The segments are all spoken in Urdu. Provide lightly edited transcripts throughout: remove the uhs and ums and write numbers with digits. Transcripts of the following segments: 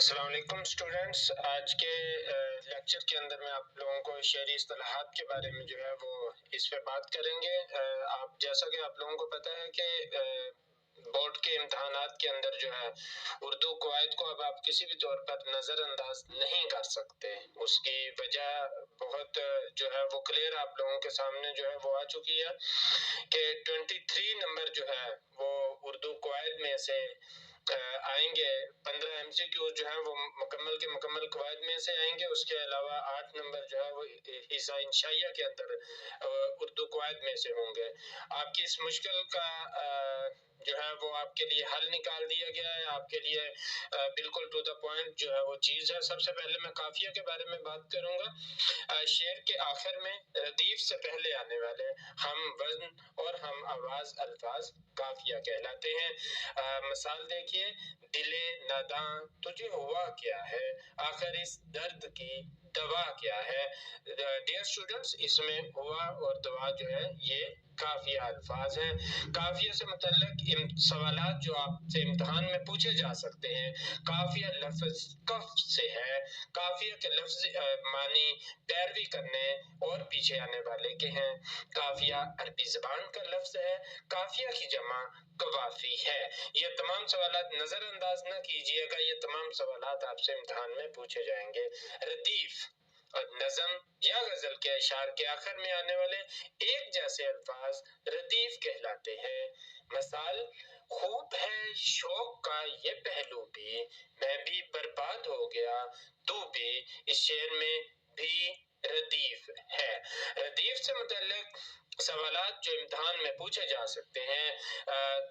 السلام علیکم اسٹوڈنٹس، آج کے لیکچر کے اندر میں آپ لوگوں کو شعری اصطلاحات کے بارے میں جو ہے وہ اس پہ بات کریں گے۔ آپ جیسا کہ آپ لوگوں کو پتہ ہے کہ بورڈ کے امتحانات کے اندر جو ہے اردو قواعد کو اب آپ کسی بھی طور پر نظر انداز نہیں کر سکتے۔ اس کی وجہ بہت جو ہے وہ کلیئر آپ لوگوں کے سامنے جو ہے وہ آ چکی ہے کہ 23 نمبر جو ہے وہ اردو قواعد میں سے آئیں گے، 15 ایم سی کیو جو ہیں وہ مکمل کے مکمل قواعد میں سے آئیں گے۔ اس کے علاوہ 8 نمبر جو ہے وہ حصہ انشائیہ کے اندر اردو قواعد میں سے ہوں گے۔ آپ کی اس مشکل کا جو ہے وہ آپ کے لیے حل نکال دیا گیا ہے، آپ کے لیے بالکل ٹو دا پوائنٹ جو ہے وہ چیز ہے۔ سب سے پہلے میں قافیہ کے بارے میں بات کروں گا۔ شعر کے آخر میں ردیف سے پہلے آنے والے ہم وزن اور ہم آواز الفاظ قافیہ کہلاتے ہیں۔ مثال دیکھیے، دلے ناداں تجھے ہوا کیا ہے، آخر اس درد کی دوا کیا ہے۔ ڈیئر اسٹوڈنٹس، اس میں ہوا اور دوا جو ہے یہ قافیہ الفاظ ہیں۔ قافیہ سے متعلق سوالات جو آپ سے امتحان میں پوچھے جا سکتے ہیں۔ قافیہ لفظ کف سے ہے۔ قافیہ کے لفظ معنی پیروی کرنے اور پیچھے آنے والے کے ہیں۔ قافیہ عربی زبان کا لفظ ہے۔ قافیہ کی جمع قوافی ہے۔ یہ تمام سوالات نظر انداز نہ کیجیے گا، یہ تمام سوالات آپ سے امتحان میں پوچھے جائیں گے۔ ردیف اور نظم یا غزل کے اشعار کے آخر میں آنے والے ایک جیسے الفاظ ردیف کہلاتے ہیں۔ مثال، خوب ہے شوق کا یہ پہلو بھی، میں بھی برباد ہو گیا تو بھی، اس شعر میں بھی ردیف ہے۔ ردیف سے متعلق سوالات جو امتحان میں پوچھے جا سکتے ہیں،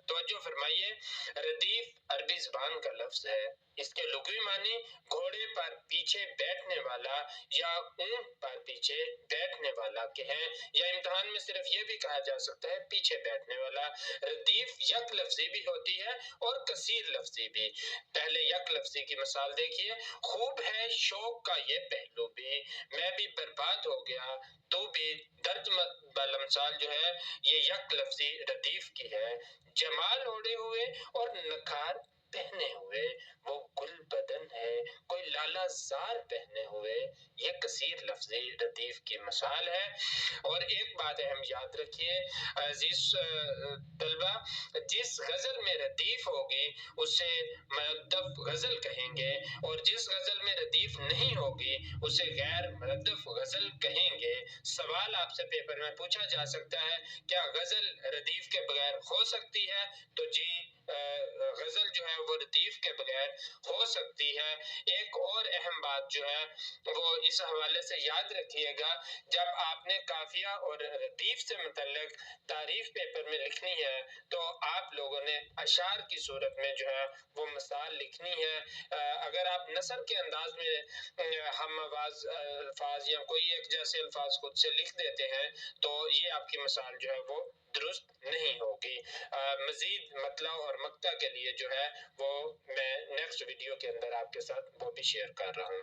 توجہ فرمائیے۔ ردیف عربی زبان کا لفظ ہے۔ اس کے لغوی معنی گھوڑے پر پیچھے بیٹھنے والا یا اونٹ پر پیچھے بیٹھنے والا کے ہیں، یا امتحان میں صرف یہ بھی کہا جا سکتا ہے پیچھے بیٹھنے والا۔ ردیف یک لفظی بھی ہوتی ہے اور کثیر لفظی بھی۔ پہلے یک لفظی کی مثال دیکھیے، خوب ہے شوق کا یہ پہلو بھی، میں بھی برباد ہو گیا تو بھی، درج بالامثال جو ہے یہ یک لفظی ردیف کی ہے۔ جمال اوڑھے ہوئے اور نکھار پہنے ہوئے، وہ گل بدن ہے کوئی لالا زار پہنے ہوئے، یہ کثیر لفظی ردیف کی مثال ہے۔ اور ایک بات اہم یاد رکھیے عزیز طلبہ، جس غزل میں ردیف ہوگی اسے مؤدب غزل کہیں گے، اور جس غزل میں ردیف نہیں ہوگی اسے غیر مؤدب غزل کہیں گے۔ سوال آپ سے پیپر میں پوچھا جا سکتا ہے، کیا غزل ردیف کے بغیر ہو سکتی ہے؟ تو جی، غزل جو ہے وہ ردیف کے بغیر ہو سکتی ہے۔ ایک اور اہم بات جو ہے وہ اس حوالے سے یاد رکھیے گا، جب آپ نے قافیہ اور ردیف سے متعلق تعریف پیپر میں لکھنی ہے تو آپ لوگوں نے اشعار کی صورت میں جو ہے وہ مثال لکھنی ہے۔ اگر آپ نثر کے انداز میں ہم آواز الفاظ یا کوئی ایک جیسے الفاظ خود سے لکھ دیتے ہیں تو یہ آپ کی مثال جو ہے وہ درست نہیں ہوگی۔ مزید مطلع اور مقطع کے لیے جو ہے وہ میں نیکسٹ ویڈیو کے اندر آپ کے ساتھ وہ بھی شیئر کر رہا ہوں۔